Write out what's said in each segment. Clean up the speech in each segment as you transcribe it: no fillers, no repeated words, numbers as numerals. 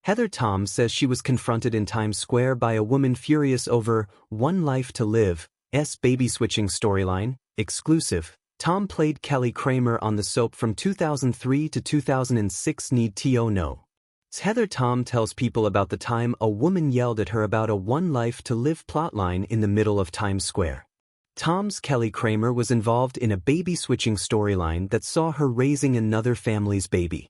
Heather Tom says she was confronted in Times Square by a woman furious over One Life to Live's baby-switching storyline. Exclusive. Tom played Kelly Kramer on the soap from 2003 to 2006. Need to know. Heather Tom tells people about the time a woman yelled at her about a One Life to Live plotline in the middle of Times Square. Tom's Kelly Kramer was involved in a baby-switching storyline that saw her raising another family's baby.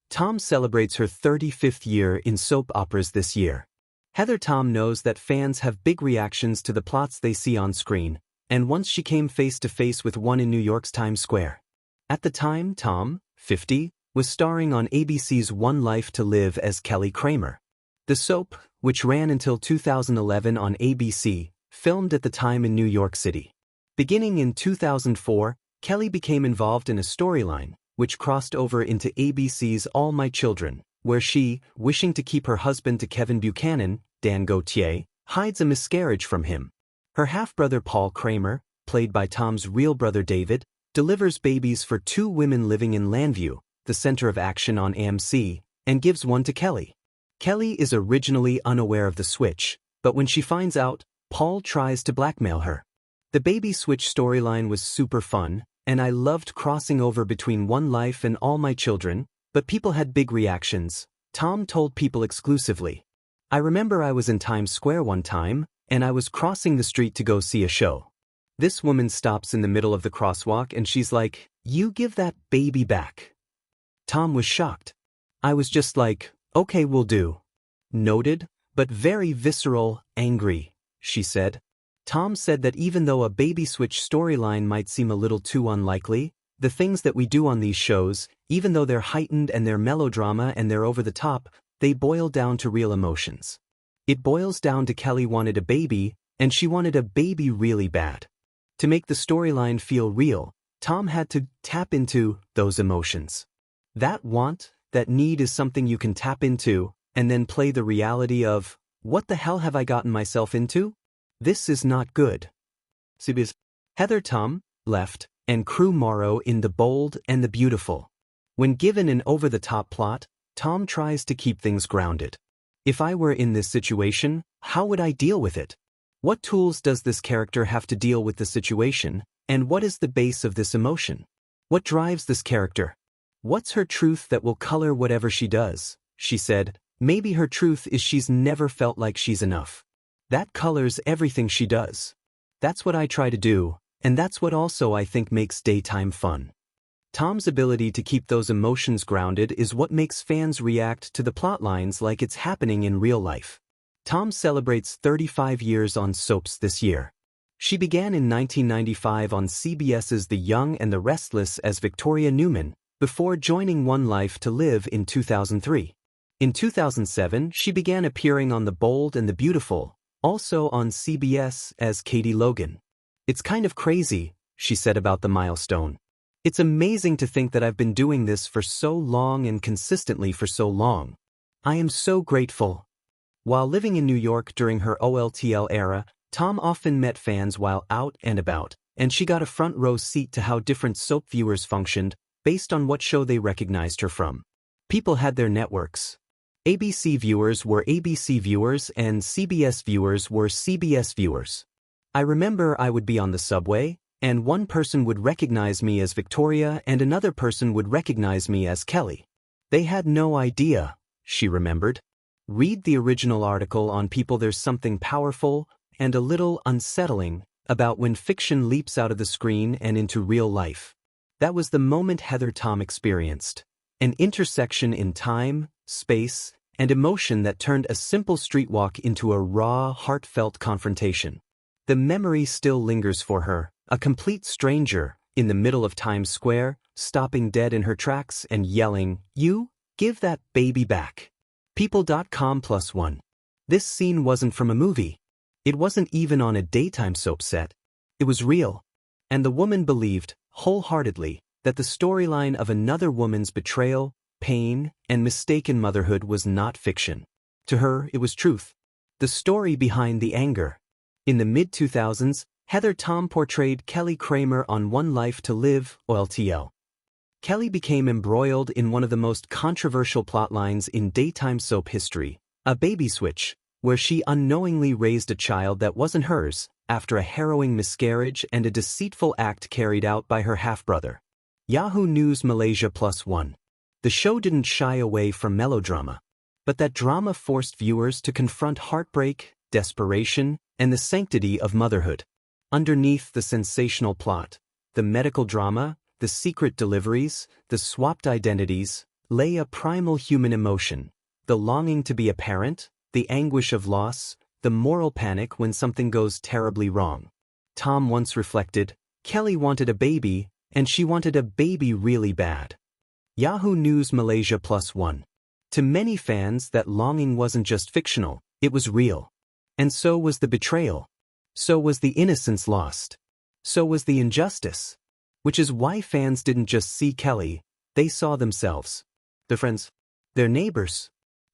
Tom celebrates her 35th year in soap operas this year. Heather Tom knows that fans have big reactions to the plots they see on screen, and once she came face-to-face with one in New York's Times Square. At the time, Tom, 50, was starring on ABC's One Life to Live as Kelly Kramer. The soap, which ran until 2011 on ABC, filmed at the time in New York City. Beginning in 2004, Kelly became involved in a storyline, which crossed over into ABC's All My Children, where she, wishing to keep her husband to Kevin Buchanan, Dan Gautier, hides a miscarriage from him. Her half-brother Paul Kramer, played by Tom's real brother David, delivers babies for two women living in Llanview, the center of action on AMC, and gives one to Kelly. Kelly is originally unaware of the switch, but when she finds out, Paul tries to blackmail her. The baby switch storyline was super fun, and I loved crossing over between One Life and All My Children, but people had big reactions, Tom told People exclusively. I remember I was in Times Square one time, and I was crossing the street to go see a show. This woman stops in the middle of the crosswalk and she's like, "You give that baby back." Tom was shocked. I was just like, "Okay, will do." Noted, but very visceral, angry, she said. Tom said that even though a baby switch storyline might seem a little too unlikely, the things that we do on these shows, even though they're heightened and they're melodrama and they're over the top, they boil down to real emotions. It boils down to Kelly wanted a baby, and she wanted a baby really bad. To make the storyline feel real, Tom had to tap into those emotions. That want, that need is something you can tap into, and then play the reality of, what the hell have I gotten myself into? This is not good. Heather Tom, left, and crew Morrow in The Bold and the Beautiful. When given an over-the-top plot, Tom tries to keep things grounded. If I were in this situation, how would I deal with it? What tools does this character have to deal with the situation, and what is the base of this emotion? What drives this character? What's her truth that will color whatever she does? She said, maybe her truth is she's never felt like she's enough. That colors everything she does. That's what I try to do, and that's what also I think makes daytime fun. Tom's ability to keep those emotions grounded is what makes fans react to the plotlines like it's happening in real life. Tom celebrates 35 years on soaps this year. She began in 1995 on CBS's The Young and the Restless as Victoria Newman, before joining One Life to Live in 2003. In 2007, she began appearing on The Bold and the Beautiful, also on CBS as Katie Logan. "It's kind of crazy," she said about the milestone. "It's amazing to think that I've been doing this for so long and consistently for so long. I am so grateful." While living in New York during her OLTL era, Tom often met fans while out and about, and she got a front row seat to how different soap viewers functioned based on what show they recognized her from. People had their networks. ABC viewers were ABC viewers and CBS viewers were CBS viewers. I remember I would be on the subway, and one person would recognize me as Victoria and another person would recognize me as Kelly. They had no idea, she remembered. Read the original article on People. There's something powerful and a little unsettling about when fiction leaps out of the screen and into real life. That was the moment Heather Tom experienced. An intersection in time, space, and emotion that turned a simple street walk into a raw, heartfelt confrontation. The memory still lingers for her, a complete stranger, in the middle of Times Square, stopping dead in her tracks and yelling, "You, give that baby back." People.com+1. This scene wasn't from a movie. It wasn't even on a daytime soap set. It was real. And the woman believed, wholeheartedly, that the storyline of another woman's betrayal, pain, and mistaken motherhood was not fiction. To her, it was truth. The story behind the anger. In the mid-2000s, Heather Tom portrayed Kelly Kramer on One Life to Live, OLTL. Kelly became embroiled in one of the most controversial plotlines in daytime soap history, a baby switch, where she unknowingly raised a child that wasn't hers, after a harrowing miscarriage and a deceitful act carried out by her half-brother. Yahoo News Malaysia +1. The show didn't shy away from melodrama, but that drama forced viewers to confront heartbreak, desperation, and the sanctity of motherhood. Underneath the sensational plot, the medical drama, the secret deliveries, the swapped identities, lay a primal human emotion, the longing to be a parent, the anguish of loss, the moral panic when something goes terribly wrong. Tom once reflected, Kelly wanted a baby, and she wanted a baby really bad. Yahoo News Malaysia +1. To many fans, that longing wasn't just fictional, it was real. And so was the betrayal. So was the innocence lost. So was the injustice. Which is why fans didn't just see Kelly, they saw themselves. Their friends. Their neighbors.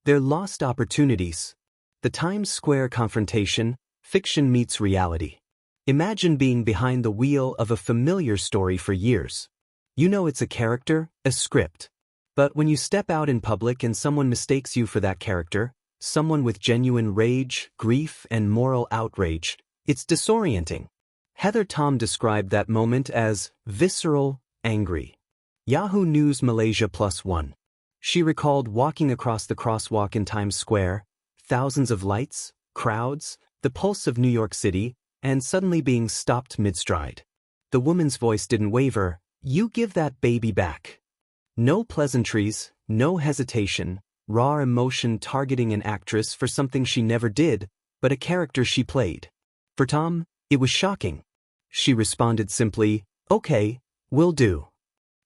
Their lost opportunities. The Times Square confrontation, fiction meets reality. Imagine being behind the wheel of a familiar story for years. You know it's a character, a script. But when you step out in public and someone mistakes you for that character, someone with genuine rage, grief, and moral outrage, it's disorienting. Heather Tom described that moment as visceral, angry. Yahoo News Malaysia +1. She recalled walking across the crosswalk in Times Square, thousands of lights, crowds, the pulse of New York City, and suddenly being stopped mid-stride. The woman's voice didn't waver, "You give that baby back." No pleasantries, no hesitation, raw emotion targeting an actress for something she never did, but a character she played. For Tom, it was shocking. She responded simply, "Okay, will do."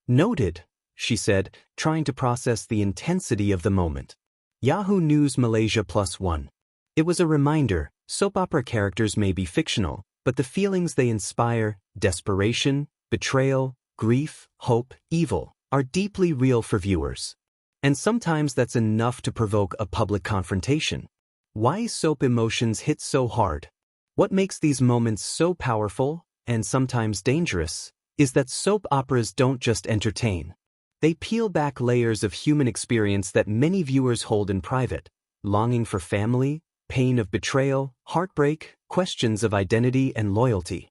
"Noted," she said, trying to process the intensity of the moment. Yahoo News Malaysia +1. It was a reminder, soap opera characters may be fictional, but the feelings they inspire, desperation, betrayal, grief, hope, evil, are deeply real for viewers. And sometimes that's enough to provoke a public confrontation. Why soap emotions hit so hard? What makes these moments so powerful, and sometimes dangerous, is that soap operas don't just entertain. They peel back layers of human experience that many viewers hold in private, longing for family, pain of betrayal, heartbreak, questions of identity and loyalty.